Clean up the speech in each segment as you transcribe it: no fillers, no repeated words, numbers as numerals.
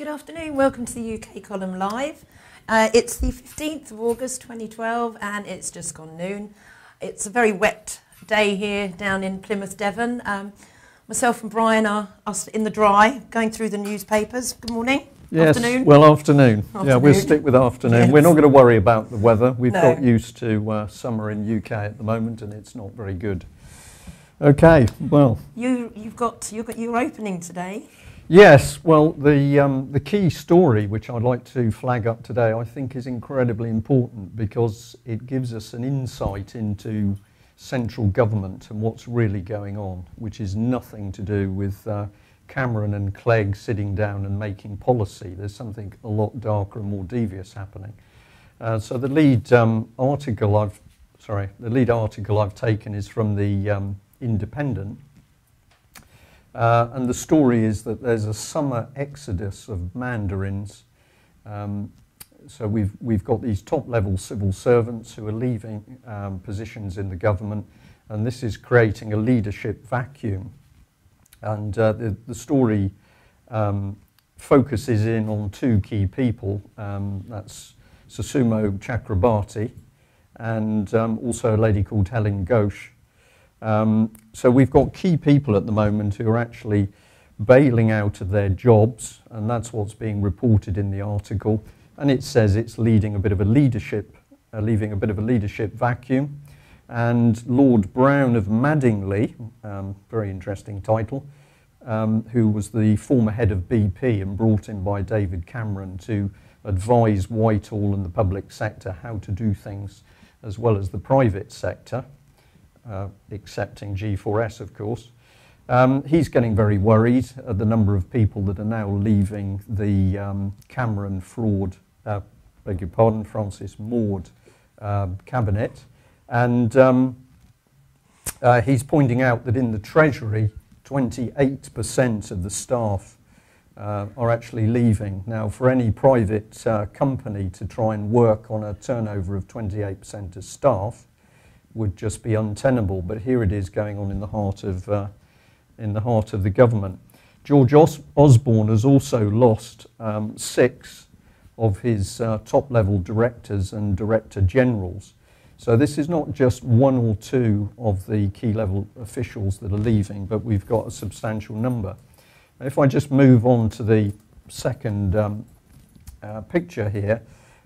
Good afternoon, welcome to the UK Column Live. It's the 15th of August 2012 and it's just gone noon. It's a very wet day here down in Plymouth, Devon. Myself and Brian are in the dry, going through the newspapers. Good morning. Yes, afternoon. well, afternoon. Yeah, we'll stick with afternoon. Yes. We're not going to worry about the weather. We've No. got used to summer in UK at the moment and it's not very good. Okay, well. You've got your opening today. Yes, well, the key story which I'd like to flag up today I think is incredibly important because it gives us an insight into central government and what's really going on, which is nothing to do with Cameron and Clegg sitting down and making policy. There's something a lot darker and more devious happening. So the lead article I've taken is from the Independent. And the story is that there's a summer exodus of mandarins. So we've got these top-level civil servants who are leaving positions in the government, and this is creating a leadership vacuum. And the story focuses in on two key people. That's Susumo Chakrabarti and also a lady called Helen Ghosh. So we've got key people at the moment who are actually bailing out of their jobs, and that's what's being reported in the article. And it says it's leaving a bit of a leadership vacuum. And Lord Brown of Madingley, very interesting title, who was the former head of BP and brought in by David Cameron to advise Whitehall and the public sector how to do things, as well as the private sector. Excepting G4S, of course. He's getting very worried at the number of people that are now leaving the Cameron fraud, Francis Maud cabinet. And he's pointing out that in the Treasury, 28% of the staff are actually leaving. Now, for any private company to try and work on a turnover of 28% of staff, would just be untenable, but here it is going on in the heart of the government. George Osborne has also lost 6 of his top-level directors and director generals. So this is not just 1 or 2 of the key-level officials that are leaving, but we've got a substantial number. If I just move on to the second picture here,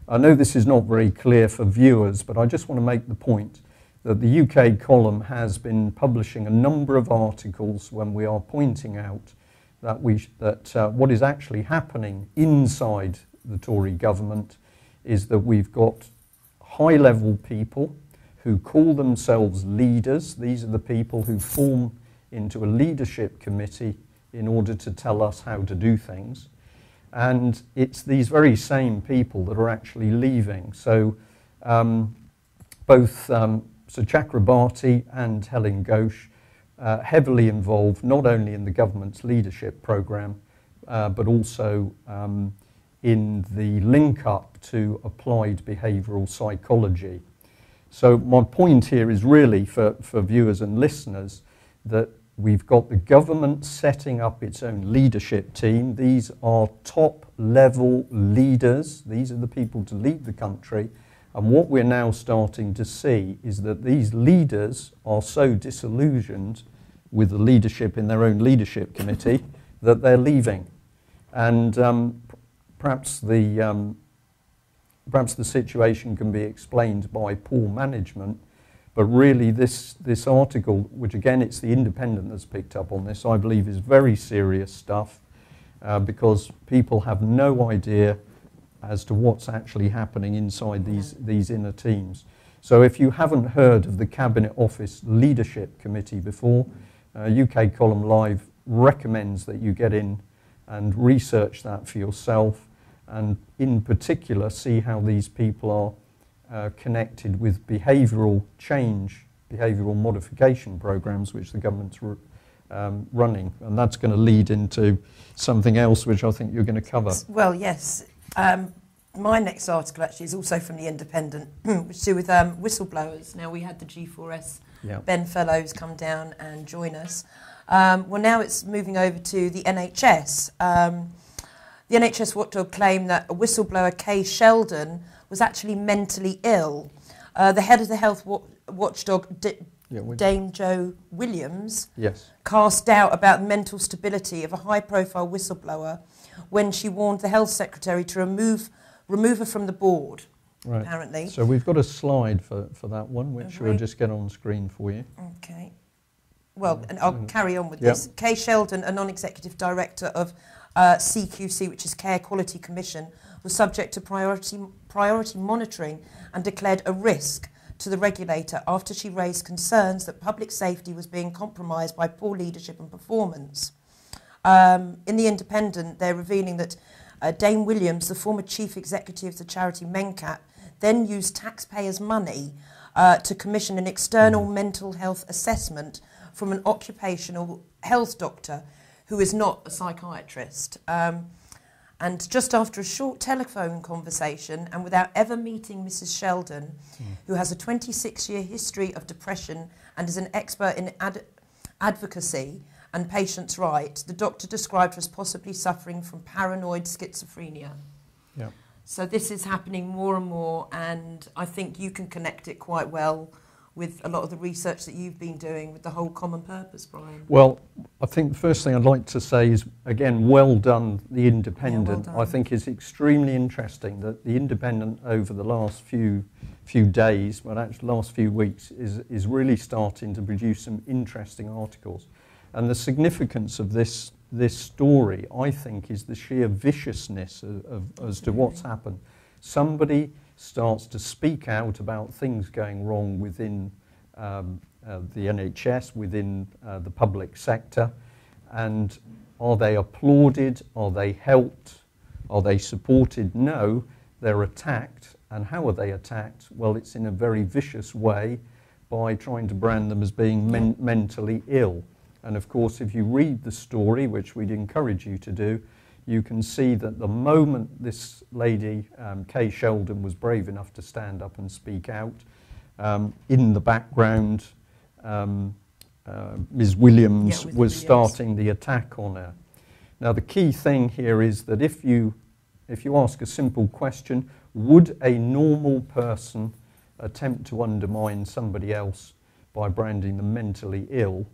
I know this is not very clear for viewers, but I just want to make the point that the UK column has been publishing a number of articles when we are pointing out that what is actually happening inside the Tory government is that we've got high-level people who call themselves leaders. These are the people who form into a leadership committee in order to tell us how to do things. And it's these very same people that are actually leaving. So both So Chakrabarti and Helen Ghosh heavily involved not only in the government's leadership programme but also in the link-up to applied behavioural psychology. So my point here is really for viewers and listeners that we've got the government setting up its own leadership team. These are top-level leaders. These are the people to lead the country. And what we're now starting to see is that these leaders are so disillusioned with the leadership in their own leadership committee that they're leaving. And perhaps the situation can be explained by poor management, but really this article, which again it's the Independent that's picked up on this, I believe is very serious stuff because people have no idea as to what's actually happening inside these inner teams. So if you haven't heard of the Cabinet Office Leadership Committee before, UK Column Live recommends that you get in and research that for yourself, and in particular see how these people are connected with behavioural change, behavioural modification programmes which the government's running. And that's going to lead into something else which I think you're going to cover. Well, yes. My next article actually is also from the Independent, which is to do with whistleblowers. Now, we had the G4S Ben Fellows come down and join us. Well, now it's moving over to the NHS. The NHS watchdog claimed that a whistleblower, Kay Sheldon, was actually mentally ill. The head of the health watchdog, Dame Jo Williams, cast doubt about the mental stability of a high-profile whistleblower when she warned the health secretary to remove her from the board, apparently. So we've got a slide for that one, which we'll just get on screen for you. Okay. Well, and I'll carry on with this. Kay Sheldon, a non-executive director of CQC, which is Care Quality Commission, was subject to priority monitoring and declared a risk to the regulator after she raised concerns that public safety was being compromised by poor leadership and performance. In The Independent, they're revealing that Dame Williams, the former chief executive of the charity MENCAP, then used taxpayers' money to commission an external mental health assessment from an occupational health doctor who is not a psychiatrist. And just after a short telephone conversation and without ever meeting Mrs. Sheldon, who has a 26-year history of depression and is an expert in advocacy and patients' rights, the doctor described her as possibly suffering from paranoid schizophrenia. Yeah. So this is happening more and more, and I think you can connect it quite well with a lot of the research that you've been doing with the whole common purpose, Brian. Well, I think the first thing I'd like to say is, again, well done, The Independent. Yeah, well done. I think it's extremely interesting that The Independent over the last few days, well actually last few weeks, is really starting to produce some interesting articles. And the significance of this story, I think, is the sheer viciousness as to what's happened. Somebody starts to speak out about things going wrong within the NHS, within the public sector, and are they applauded? Are they helped? Are they supported? No, they're attacked. And how are they attacked? Well, it's in a very vicious way by trying to brand them as being mentally ill. And of course, if you read the story, which we'd encourage you to do, you can see that the moment this lady, Kay Sheldon, was brave enough to stand up and speak out, in the background, Ms. Williams was starting the attack on her. Now, the key thing here is that if you ask a simple question, would a normal person attempt to undermine somebody else by branding them mentally ill?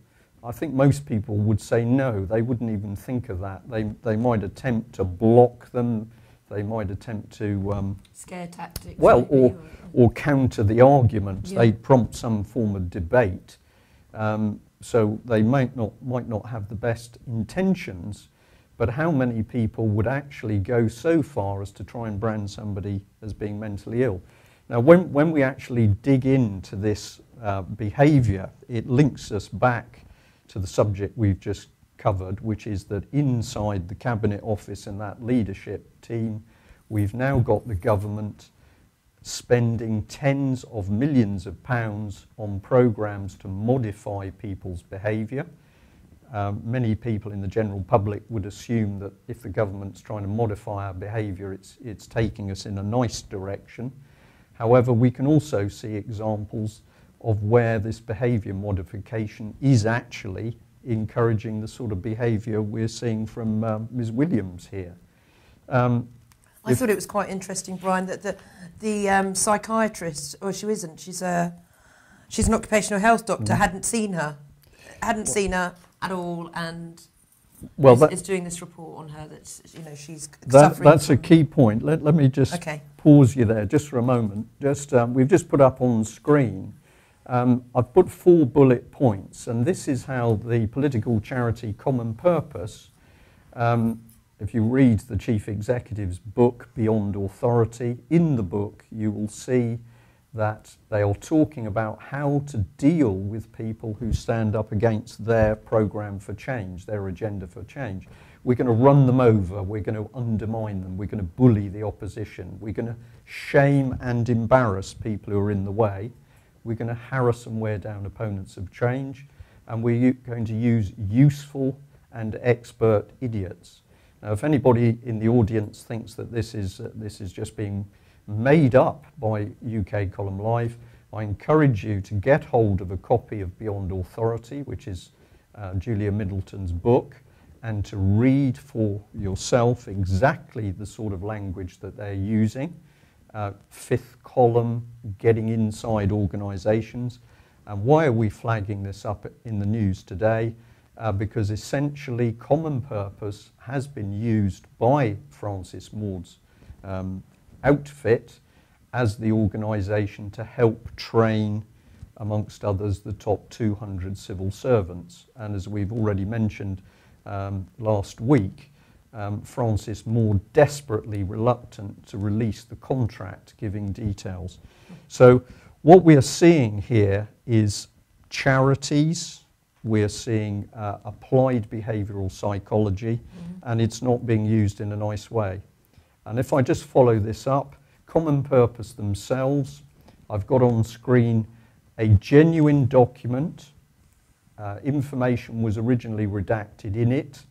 I think most people would say no, they wouldn't even think of that. They might attempt to block them, they might attempt to... scare tactics. Well, or counter the argument. Yeah. They'd prompt some form of debate. So they might not have the best intentions, but how many people would actually go so far as to try and brand somebody as being mentally ill? Now, when we actually dig into this behaviour, it links us back to the subject we've just covered, which is that inside the Cabinet Office and that leadership team, we've now got the government spending tens of millions of pounds on programmes to modify people's behaviour. Many people in the general public would assume that if the government's trying to modify our behaviour, it's taking us in a nice direction. However, we can also see examples of where this behaviour modification is actually encouraging the sort of behaviour we're seeing from Ms. Williams here. I thought it was quite interesting, Brian, that the psychiatrist, or she isn't, she's an occupational health doctor, hadn't seen her at all, and is doing this report on her that's, she's suffering. That's a key point. Let me just pause you there just for a moment. We've just put up on screen. I've put 4 bullet points, and this is how the political charity Common Purpose, if you read the Chief Executive's book, Beyond Authority, in the book you will see that they are talking about how to deal with people who stand up against their programme for change, their agenda for change. We're going to run them over, we're going to undermine them, we're going to bully the opposition, we're going to shame and embarrass people who are in the way. We're going to harass and wear down opponents of change, and we're going to use useful and expert idiots. Now, if anybody in the audience thinks that this is just being made up by UK Column Live, I encourage you to get hold of a copy of Beyond Authority, which is Julia Middleton's book, and to read for yourself exactly the sort of language that they're using. Fifth column, getting inside organisations. And why are we flagging this up in the news today? Because essentially common purpose has been used by Francis Maud's outfit as the organisation to help train, amongst others, the top 200 civil servants. And as we've already mentioned last week, Francis Maud desperately reluctant to release the contract giving details. So what we are seeing here is charities, we're seeing applied behavioural psychology, and it's not being used in a nice way. And if I just follow this up, common purpose themselves, I've got on screen a genuine document. Information was originally redacted in it,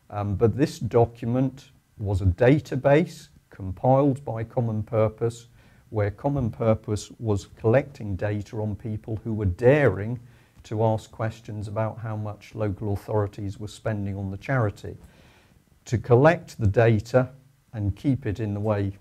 but this document was a database compiled by Common Purpose, where Common Purpose was collecting data on people who were daring to ask questions about how much local authorities were spending on the charity. To collect the data and keep it in the way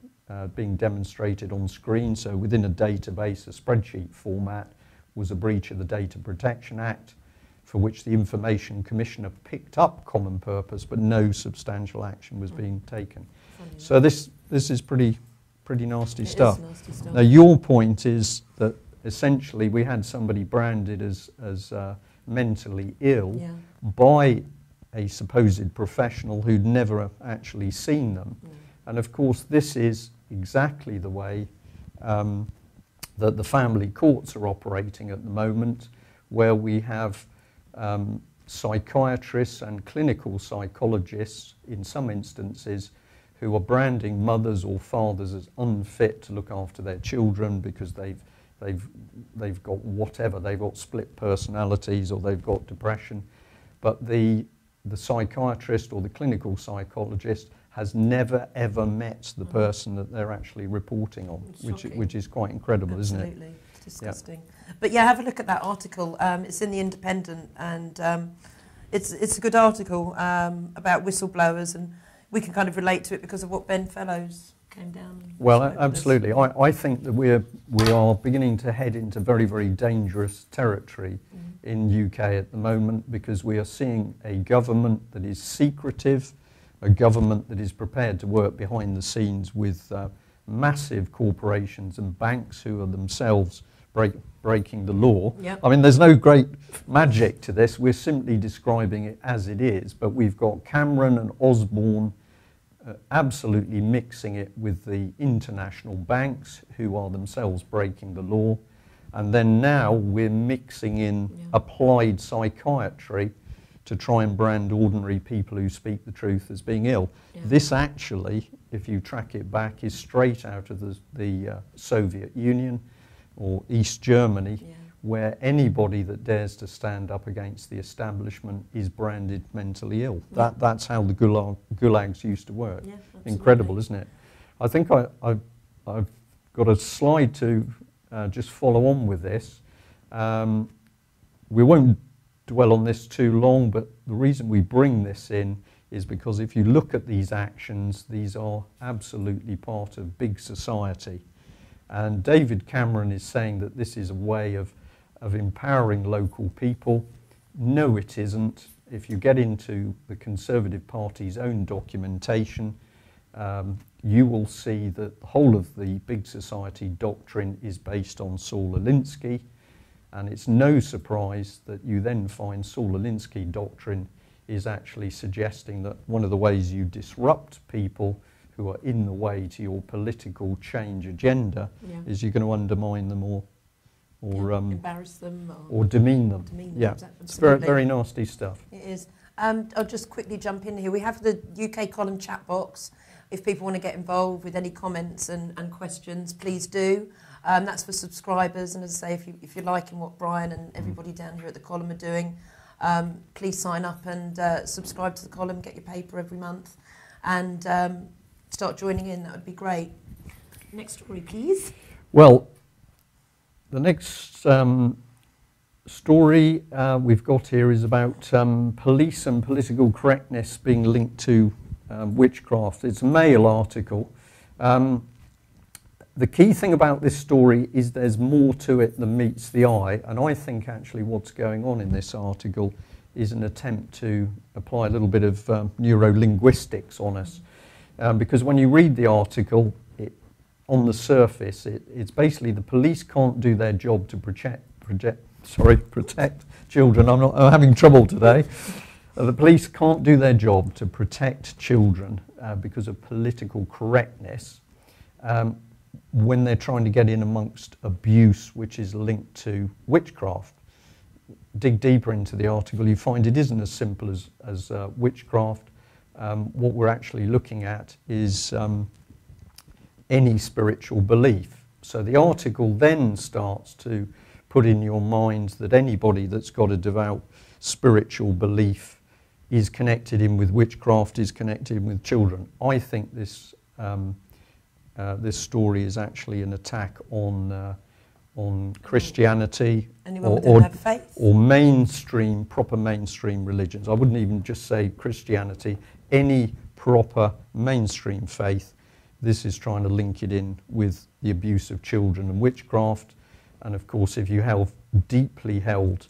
being demonstrated on screen, so within a database, a spreadsheet format, was a breach of the Data Protection Act, for which the Information Commissioner picked up Common Purpose, but no substantial action was being taken. So this is pretty nasty stuff. Nasty stuff. Now your point is that essentially we had somebody branded as mentally ill by a supposed professional who'd never actually seen them. And of course this is exactly the way that the family courts are operating at the moment, where we have psychiatrists and clinical psychologists in some instances who are branding mothers or fathers as unfit to look after their children because they've got whatever, they've got split personalities or they've got depression. But the psychiatrist or the clinical psychologist has never ever met the person that they're actually reporting on, which is quite incredible, Absolutely. Isn't it? It's disgusting. Yeah. But yeah, have a look at that article. It's in the Independent, and it's a good article about whistleblowers, and we can kind of relate to it because of what Ben Fellows came down. And well, absolutely. I think that we are beginning to head into very, very dangerous territory in UK at the moment, because we are seeing a government that is secretive, a government that is prepared to work behind the scenes with massive corporations and banks who are themselves breaking the law. Yep. I mean, there's no great magic to this. We're simply describing it as it is. But we've got Cameron and Osborne absolutely mixing it with the international banks who are themselves breaking the law. And then now we're mixing in applied psychiatry to try and brand ordinary people who speak the truth as being ill. Yeah. This actually, if you track it back, is straight out of the Soviet Union or East Germany, where anybody that dares to stand up against the establishment is branded mentally ill. That's how the gulags used to work. Yeah, incredible, isn't it? I think I've got a slide to just follow on with this. We won't dwell on this too long, but the reason we bring this in is because if you look at these actions, these are absolutely part of big society. And David Cameron is saying that this is a way of empowering local people. No, it isn't. If you get into the Conservative Party's own documentation, you will see that the whole of the big society doctrine is based on Saul Alinsky. And it's no surprise that you then find Saul Alinsky doctrine is actually suggesting that one of the ways you disrupt people who are in the way to your political change agenda is you're going to undermine them or embarrass them or demean them. It's very, very nasty stuff. It is. I'll just quickly jump in here. We have the UK column chat box. If people want to get involved with any comments and questions, please do. That's for subscribers, and as I say, if you're liking what Brian and everybody down here at the column are doing, please sign up and subscribe to the column, get your paper every month, and start joining in. That would be great. Next story, please. Well, the next story we've got here is about police and political correctness being linked to witchcraft. It's a Mail article. The key thing about this story is there's more to it than meets the eye, and I think actually what's going on in this article is an attempt to apply a little bit of neuro-linguistics on us. Because when you read the article, on the surface, it's basically the police can't do their job to protect children. I'm having trouble today. The police can't do their job to protect children because of political correctness when they're trying to get in amongst abuse which is linked to witchcraft. Dig deeper into the article, you find it isn't as simple as witchcraft. What we're actually looking at is any spiritual belief. So the article then starts to put in your mind that anybody that's got a devout spiritual belief is connected in with witchcraft, is connected in with children. I think this this story is actually an attack on Christianity or mainstream, proper mainstream religions. I wouldn't even just say Christianity, any proper mainstream faith. This is trying to link it in with the abuse of children and witchcraft. And of course, if you have deeply held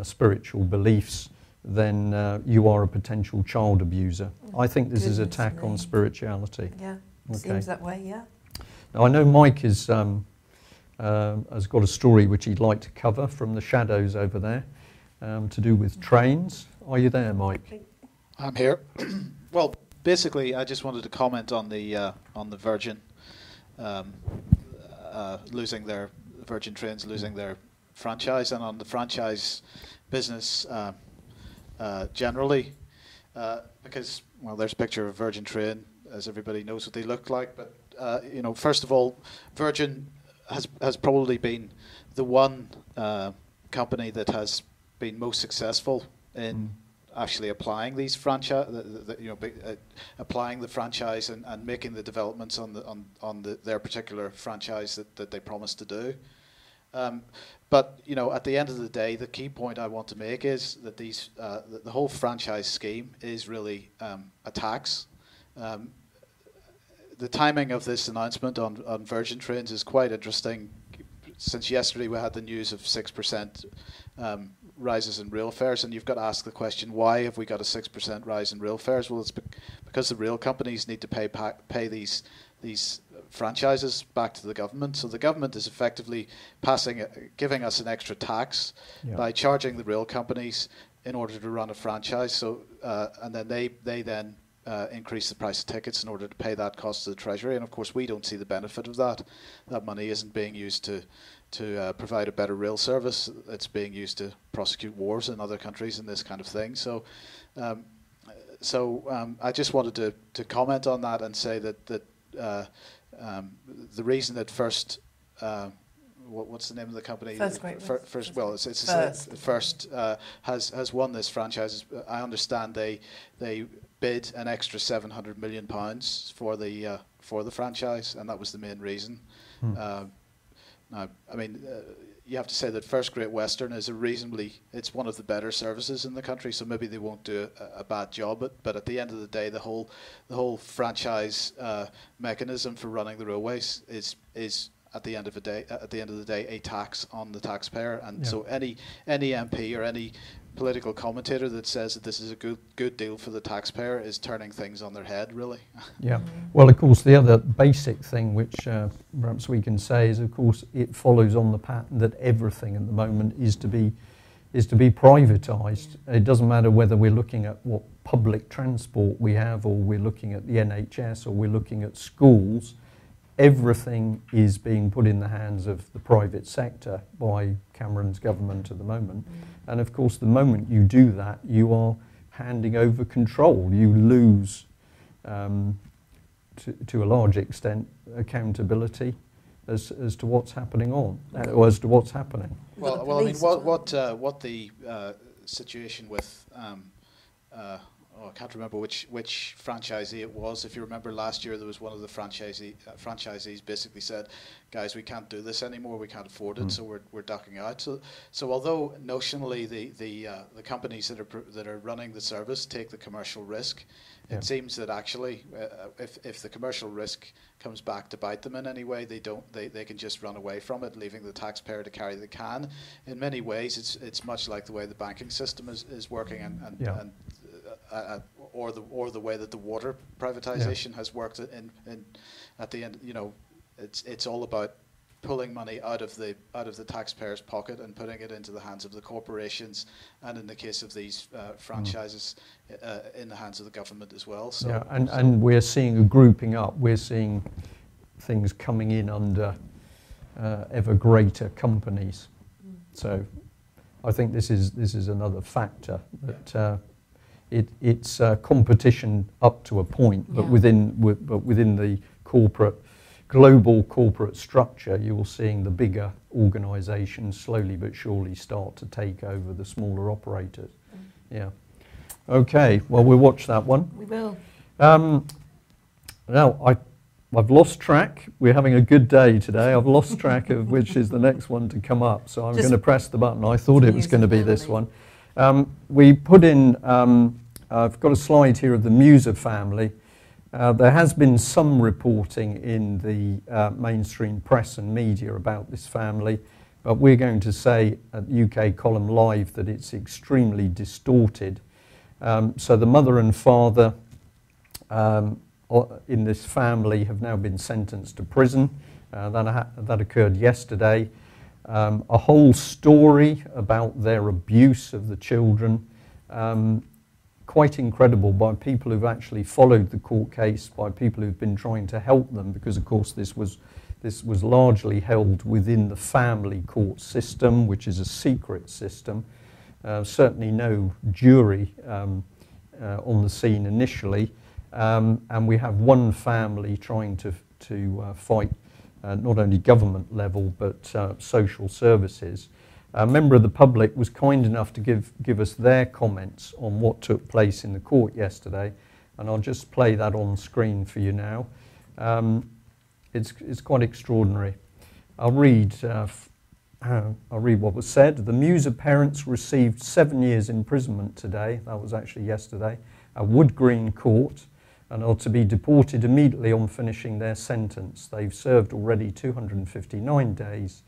spiritual beliefs, then you are a potential child abuser. I think this is an attack on spirituality. Yeah, it seems that way, yeah. Now, I know Mike is, has got a story which he'd like to cover from the shadows over there to do with trains. Are you there, Mike? I'm here. Well, basically, I just wanted to comment on the Virgin losing their Virgin Trains losing their franchise, and on the franchise business generally, because well, there's a picture of a Virgin Train, as everybody knows what they look like. But you know, first of all, Virgin has probably been the one company that has been most successful in actually applying these franchise, applying the franchise and making the developments on their particular franchise that they promised to do. But you know, at the end of the day, the key point I want to make is that these the whole franchise scheme is really a tax. The timing of this announcement on Virgin Trains is quite interesting. Since yesterday we had the news of 6% rises in rail fares, and you've got to ask the question, why have we got a 6% rise in rail fares? Well, it's because the rail companies need to pay these franchises back to the government. So the government is effectively giving us an extra tax by charging the rail companies in order to run a franchise. So and then they then increase the price of tickets in order to pay that cost to the Treasury. And of course, we don't see the benefit of that. That money isn't being used to provide a better rail service. It's being used to prosecute wars in other countries and this kind of thing. So, I just wanted to comment on that and say that the reason that First, what's the name of the company? First has won this franchise. I understand they bid an extra £700 million for the franchise, and that was the main reason. Now, I mean, you have to say that First Great Western is it's one of the better services in the country, so maybe they won't do a bad job. But at the end of the day, the whole franchise mechanism for running the railways is at the end of the day a tax on the taxpayer. And so any MP or any political commentator that says that this is a good deal for the taxpayer is turning things on their head, really. Yeah. Well, of course, the other basic thing which perhaps we can say is, of course, it follows on the pattern that everything at the moment is to be privatised. It doesn't matter whether we're looking at what public transport we have, or we're looking at the NHS, or we're looking at schools. Everything is being put in the hands of the private sector by Cameron's government at the moment. And of course, the moment you do that, you are handing over control. You lose, to a large extent, accountability as to what's happening or as to what's happening. Well, I mean, what the situation with I can't remember which franchisee it was. If you remember last year, there was one of the franchisees basically said, "Guys, we can't do this anymore. We can't afford it, so we're ducking out." So although notionally the companies that are running the service take the commercial risk, it seems that actually if the commercial risk comes back to bite them in any way, they can just run away from it, leaving the taxpayer to carry the can. In many ways, it's much like the way the banking system is working, or the way that the water privatization has worked in at the end. You know, it's all about pulling money out of the taxpayer's pocket and putting it into the hands of the corporations, and in the case of these franchises, in the hands of the government as well. So, and we're seeing a grouping up. We're seeing things coming in under ever greater companies. So I think this is another factor that it's competition up to a point, but within the global corporate structure, you will seeing the bigger organisations slowly but surely start to take over the smaller operators. Yeah. Okay. Well, we'll watch that one. We will. Now I've lost track. We're having a good day today. I've lost track of which is the next one to come up, so I'm going to press the button. I thought it was going to be this one. We put in, I've got a slide here of the Muser family. There has been some reporting in the mainstream press and media about this family, but we're going to say at UK Column Live that it's extremely distorted. So the mother and father in this family have now been sentenced to prison. That occurred yesterday. A whole story about their abuse of the children, quite incredible, by people who've actually followed the court case, by people who've been trying to help them, because of course this was largely held within the family court system, which is a secret system. Certainly no jury on the scene initially. And we have one family trying to fight not only government level but social services. A member of the public was kind enough to give us their comments on what took place in the court yesterday, and I'll just play that on screen for you now. It's quite extraordinary. I'll read what was said. The Muser parents received 7 years imprisonment today. That was actually yesterday at Wood Green Court, and are to be deported immediately on finishing their sentence. They've served already 259 days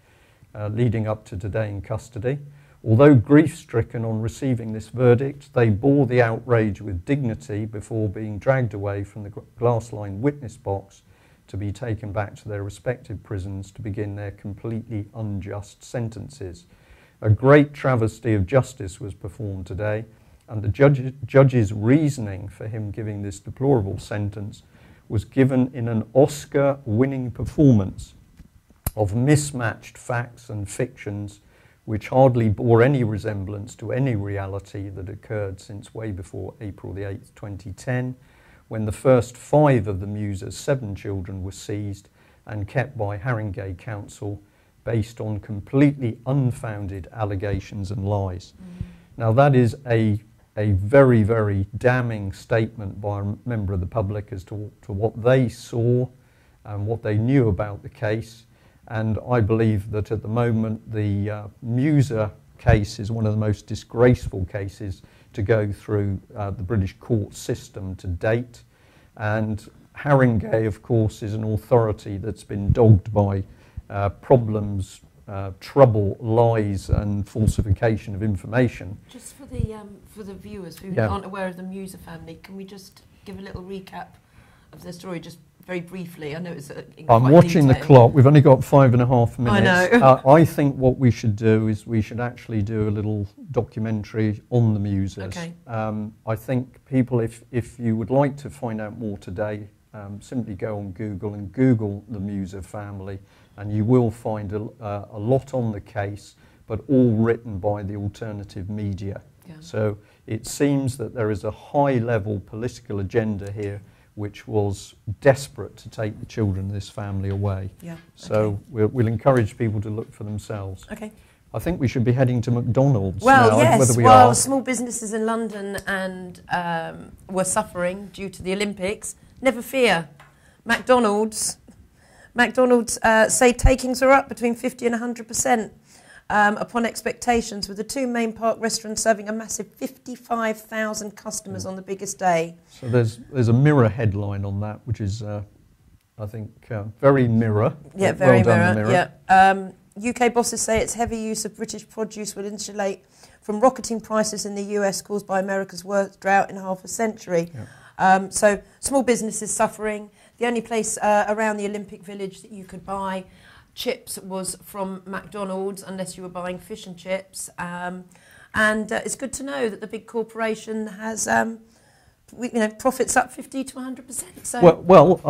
leading up to today in custody. Although grief-stricken on receiving this verdict, they bore the outrage with dignity before being dragged away from the glass-lined witness box to be taken back to their respective prisons to begin their completely unjust sentences. A great travesty of justice was performed today, and the judge's reasoning for him giving this deplorable sentence was given in an Oscar-winning performance of mismatched facts and fictions which hardly bore any resemblance to any reality that occurred since way before April the 8th, 2010, when the first 5 of the Muser's 7 children were seized and kept by Haringey Council based on completely unfounded allegations and lies. Now that is a very, very damning statement by a member of the public as to what they saw and what they knew about the case. And I believe that at the moment the Muser case is one of the most disgraceful cases to go through the British court system to date. And Haringey, of course, is an authority that's been dogged by problems, trouble, lies and falsification of information. Just for the viewers who aren't aware of the Muser family, can we just give a little recap of their story, just very briefly? I know it's I'm watching the clock. We've only got 5.5 minutes. I know. I think what we should do is we should actually do a little documentary on the Musers. Okay. I think people, if you would like to find out more today, simply go on Google and Google the Muser family, and you will find a lot on the case, but all written by the alternative media. Yeah. So it seems that there is a high-level political agenda here which was desperate to take the children of this family away. Yeah. So we'll encourage people to look for themselves. Okay. I think we should be heading to McDonald's Well, now, yes. whether we Well, are. small businesses in London and were suffering due to the Olympics. Never fear. McDonald's say takings are up between 50 and 100% upon expectations, with the two main park restaurants serving a massive 55,000 customers on the biggest day. So there's a Mirror headline on that, which is, I think, very Mirror. Yeah, very well done, Mirror. Mirror. Yeah. UK bosses say its heavy use of British produce will insulate from rocketing prices in the US caused by America's worst drought in half a century. Yeah. So small businesses suffering. The only place around the Olympic Village that you could buy chips was from McDonald's, unless you were buying fish and chips. And it's good to know that the big corporation has, profits up 50 to 100%. So well,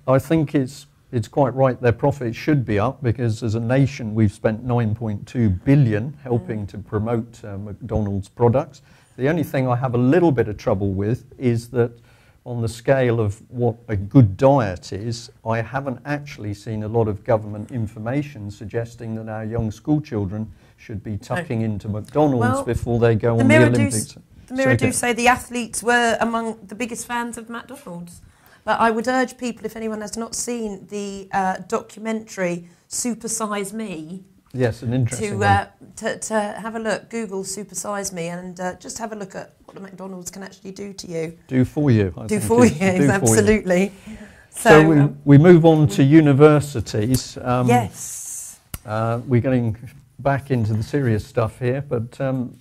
I think it's quite right. Their profits should be up because, as a nation, we've spent 9.2 billion helping to promote McDonald's products. The only thing I have a little bit of trouble with is that, on the scale of what a good diet is, I haven't actually seen a lot of government information suggesting that our young school children should be tucking into McDonald's before they go on the Olympics. The Mirror do say the athletes were among the biggest fans of McDonald's. But I would urge people, if anyone has not seen the documentary Super Size Me, yes, an interesting one. To have a look, Google Super Size Me, and just have a look at what the McDonald's can actually do to you. Do for you. Absolutely. So we move on to universities. Yes. We're getting back into the serious stuff here, but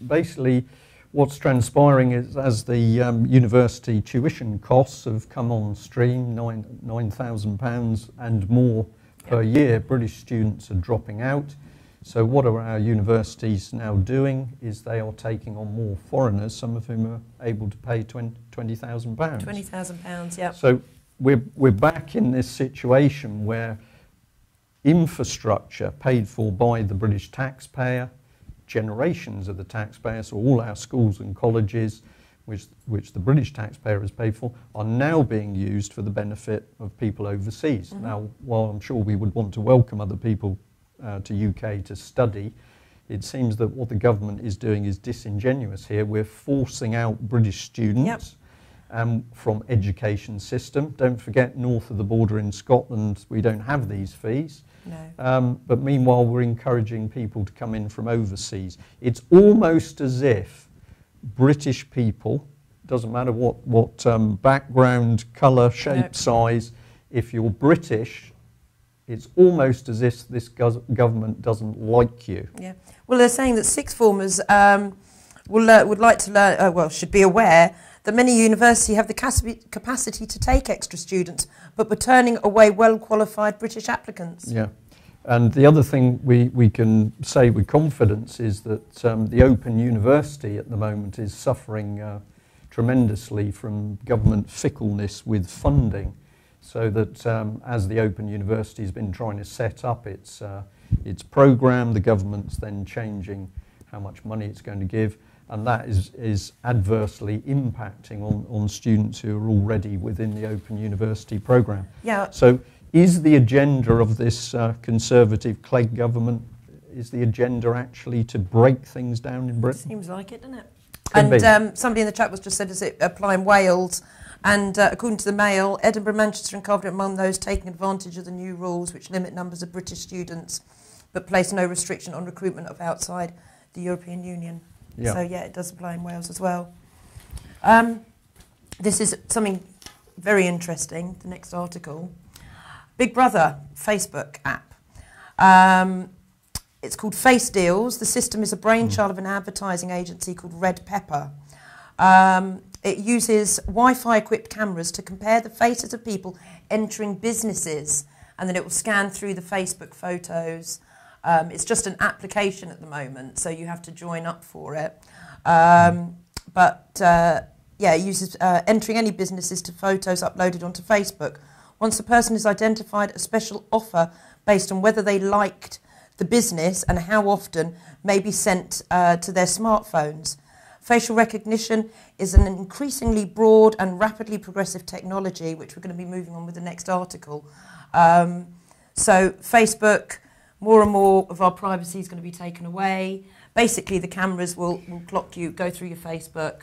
basically what's transpiring is, as the university tuition costs have come on stream, £9,000 and more per year, British students are dropping out. So what are our universities now doing is they are taking on more foreigners, some of whom are able to pay £20,000. £20,000, yeah. So we're back in this situation where infrastructure paid for by the British taxpayer, generations of the taxpayer, so all our schools and colleges, which the British taxpayer has paid for, are now being used for the benefit of people overseas. Mm-hmm. Now, while I'm sure we would want to welcome other people to UK to study, it seems that what the government is doing is disingenuous here. We're forcing out British students from education system. Don't forget, north of the border in Scotland, we don't have these fees. No. But meanwhile, we're encouraging people to come in from overseas. It's almost as if British people, doesn't matter what background, colour, shape, size, if you're British, it's almost as if this government doesn't like you. Yeah. Well, they're saying that sixth formers would like to learn, should be aware that many universities have the capacity to take extra students, but we're turning away well-qualified British applicants. Yeah. And the other thing we can say with confidence is that the Open University at the moment is suffering tremendously from government fickleness with funding. So that as the Open University has been trying to set up its programme, the government's then changing how much money it's going to give, and that is adversely impacting on students who are already within the Open University programme. Yeah. So is the agenda of this Conservative Clegg government, is the agenda actually to break things down in Britain? Seems like it, doesn't it? Could and somebody in the chat was just said, does it apply in Wales? And according to the Mail, Edinburgh, Manchester and Cardiff among those taking advantage of the new rules which limit numbers of British students but place no restriction on recruitment of outside the European Union. Yeah. So, yeah, it does apply in Wales as well. This is something very interesting, the next article. Big Brother Facebook app. It's called Face Deals. The system is a brainchild of an advertising agency called Red Pepper. It uses Wi-Fi equipped cameras to compare the faces of people entering businesses, and then it will scan through the Facebook photos. It's just an application at the moment, so you have to join up for it. It uses entering any businesses to photos uploaded onto Facebook. Once a person is identified, a special offer based on whether they liked the business and how often may be sent to their smartphones. Facial recognition is an increasingly broad and rapidly progressive technology, which we're going to be moving on with the next article. So Facebook more and more of our privacy is going to be taken away. Basically, the cameras will clock you, go through your Facebook,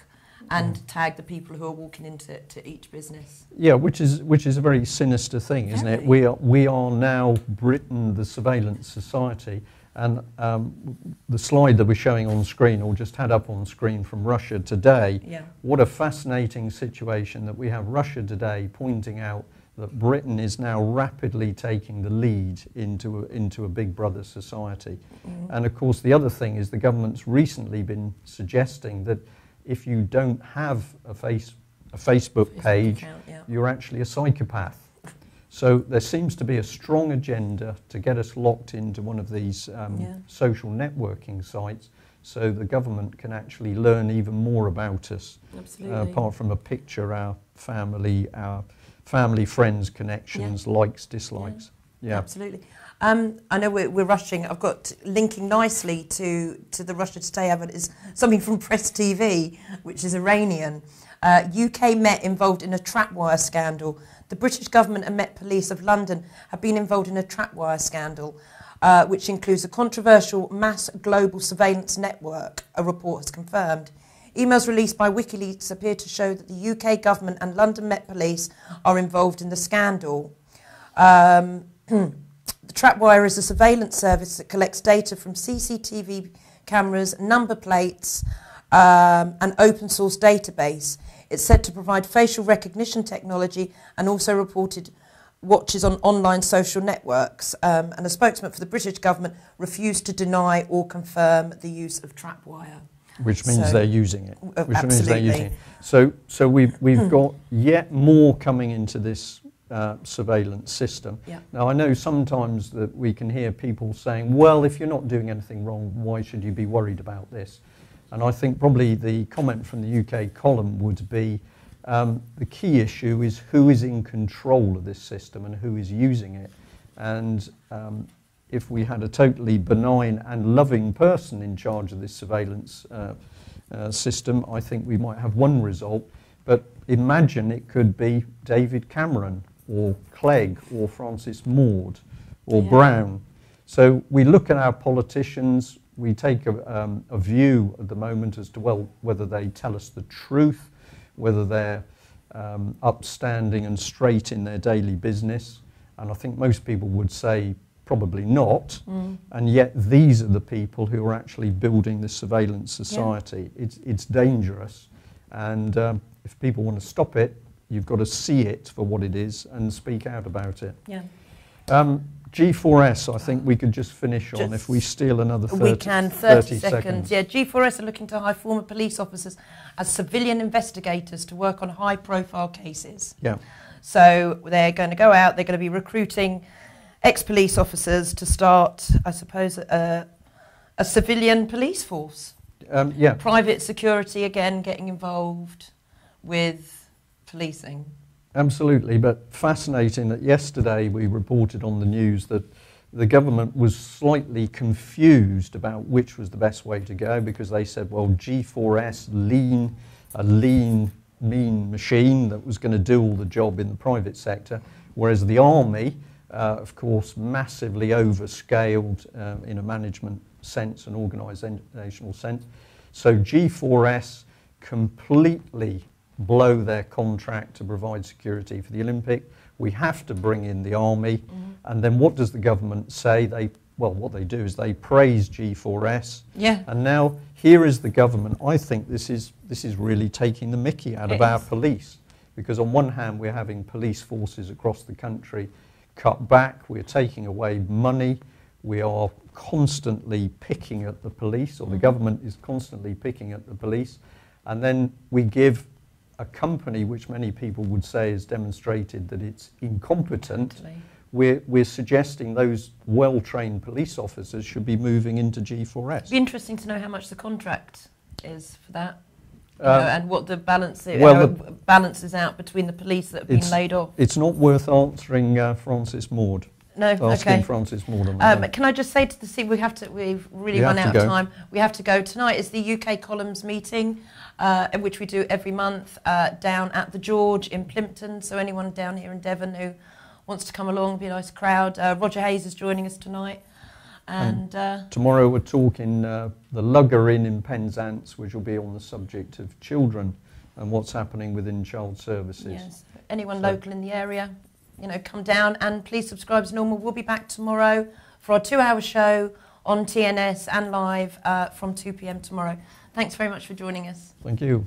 and tag the people who are walking into each business. Yeah, which is a very sinister thing, isn't it? We are now Britain, the surveillance society, and the slide that we're showing on screen, or just had up on screen from Russia Today. Yeah. What a fascinating situation that we have Russia Today pointing out that Britain is now rapidly taking the lead into a Big Brother society. And of course, the other thing is the government's recently been suggesting that if you don't have a Facebook page, account, yeah. you're actually a psychopath. So there seems to be a strong agenda to get us locked into one of these social networking sites, so the government can actually learn even more about us. Absolutely. Apart from a picture, our family, friends, connections, likes, dislikes. Yeah. Absolutely. I know we're rushing. I've got linking nicely to the Russia Today advert is something from Press TV, which is Iranian. UK Met involved in a trapwire scandal. The British government and Met Police of London have been involved in a trapwire scandal, which includes a controversial mass global surveillance network, a report has confirmed. Emails released by WikiLeaks appear to show that the UK government and London Met Police are involved in the scandal. The trapwire is a surveillance service that collects data from CCTV cameras, number plates, an open source database. It's said to provide facial recognition technology and also reported watches on online social networks. And a spokesman for the British government refused to deny or confirm the use of trapwire. Which means they're using it. Which Absolutely. means they're using it. So we've got yet more coming into this surveillance system. Yeah. Now I know sometimes that we can hear people saying, well, if you're not doing anything wrong, why should you be worried about this? And I think probably the comment from the UK column would be the key issue is who is in control of this system and who is using it. And if we had a totally benign and loving person in charge of this surveillance system, I think we might have one result. But imagine it could be David Cameron or Clegg or Francis Maude or Brown. So we look at our politicians, we take a view at the moment as to, well, whether they tell us the truth, whether they're upstanding and straight in their daily business. And I think most people would say probably not. And yet these are the people who are actually building this surveillance society. Yeah. It's dangerous. And if people want to stop it, you've got to see it for what it is and speak out about it. Yeah. G4S, I think we could just finish on if we steal another 30 We can, 30 seconds. Yeah, G4S are looking to hire former police officers as civilian investigators to work on high-profile cases. Yeah. So they're going to go out, they're going to be recruiting ex-police officers to start, I suppose, a civilian police force. Yeah. Private security, again, getting involved with policing. Absolutely, but fascinating that yesterday we reported on the news that the government was slightly confused about which was the best way to go, because they said, well, G4S, a lean, mean machine that was going to do all the job in the private sector, whereas the army, of course, massively overscaled in a management sense and organisational sense. So G4S completely blow their contract to provide security for the Olympic. We have to bring in the army. And then what does the government say? What they do is they praise G4S. Yeah. And now here is the government. I think this is really taking the mickey out of our police, because on one hand we're having police forces across the country cut back, we're taking away money, we are constantly picking at the police, or the government is constantly picking at the police, and then we give a company which many people would say has demonstrated that it's incompetent. We're suggesting those well-trained police officers should be moving into G4S. It'd be interesting to know how much the contract is for that, and what the balance is, balances out between the police that have been laid off. It's not worth answering Francis Maude. No, asking Francis Maude on that. Can I just say to the scene, we've really run out of time. We have to go. Tonight is the UK Columns meeting, which we do every month down at the George in Plympton. So anyone down here in Devon who wants to come along, be a nice crowd. Roger Hayes is joining us tonight. And tomorrow we're talking the Lugger Inn in Penzance, which will be on the subject of children and what's happening within child services. yes, anyone local in the area, you know, come down, and please subscribe as normal. We'll be back tomorrow for our 2-hour show on TNS and live from 2 p.m. tomorrow. Thanks very much for joining us. Thank you.